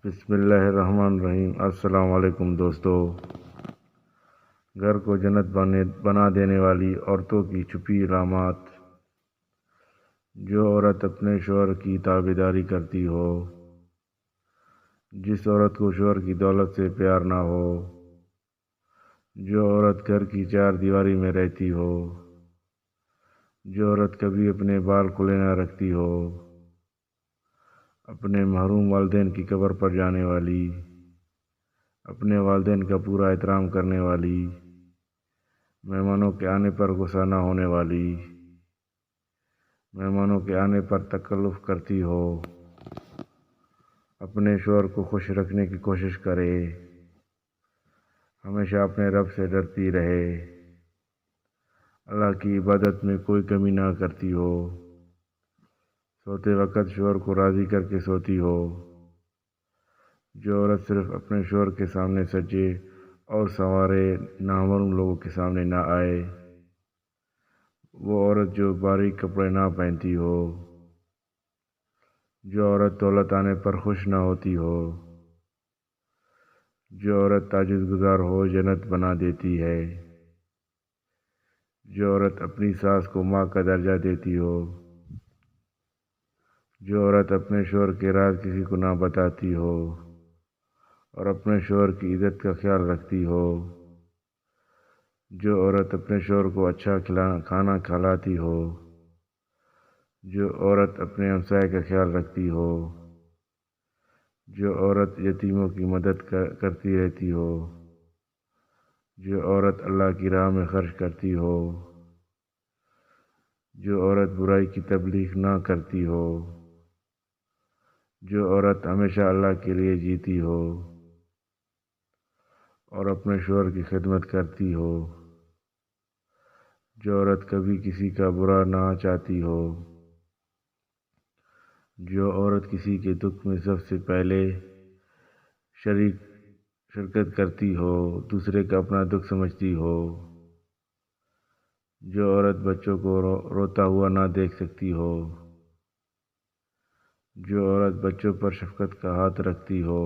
بسم اللہ الرحمن الرحیم۔ السلام علیکم دوستو۔ گھر کو جنت بنا دینے والی عورتوں کی چھپی علامات۔ جو عورت اپنے شوہر کی تابعداری کرتی ہو، جس عورت کو شوہر کی دولت سے پیار نہ ہو، جو عورت گھر کی چار دیواری میں رہتی ہو، جو عورت کبھی اپنے بال کھلے نہ رکھتی ہو، اپنے محروم والدین کی قبر پر جانے والی، اپنے والدین کا پورا احترام کرنے والی، مہمانوں کے آنے پر غصہ نہ ہونے والی، مہمانوں کے آنے پر تکلف کرتی ہو، اپنے شوہر کو خوش رکھنے کی کوشش کرے، ہمیشہ اپنے رب سے ڈرتی رہے، اللہ کی عبادت میں کوئی کمی نہ کرتی ہو، سوتے وقت شوہر کو راضی کر کے سوتی ہو۔ جو عورت صرف اپنے شوہر کے سامنے سجے اور سنوارے، نامحرم لوگوں کے سامنے نہ آئے، وہ عورت جو باریک کپڑے نہ پہنتی ہو، جو عورت دولت آنے پر خوش نہ ہوتی ہو، جو عورت تہجد گزار ہو جنت بنا دیتی ہے، جو عورت اپنی ساس کو ماں کا درجہ دیتی ہو، جو عورت اپنے شوہر کے راز کسی کو نہ بتاتی ہو اور اپنے شوہر کی عزت کا خیال رکھتی ہو، جو عورت اپنے شوہر کو اچھا کھانا کھلاتی ہو، جو عورت اپنے ہمسائے کا خیال رکھتی ہو، جو عورت یتیموں کی مدد کرتی رہتی ہو، جو عورت اللہ کی راہ میں خرچ کرتی ہو، جو عورت برائی کی تبلیغ نہ کرتی ہو، جو عورت ہمیشہ اللہ کے لیے جیتی ہو اور اپنے شوہر کی خدمت کرتی ہو، جو عورت کبھی کسی کا برا نہ چاہتی ہو، جو عورت کسی کے دکھ میں سب سے پہلے شرکت کرتی ہو، دوسرے کا اپنا دکھ سمجھتی ہو، جو عورت بچوں کو روتا ہوا نہ دیکھ سکتی ہو، جو عورت بچوں پر شفقت کا ہاتھ رکھتی ہو،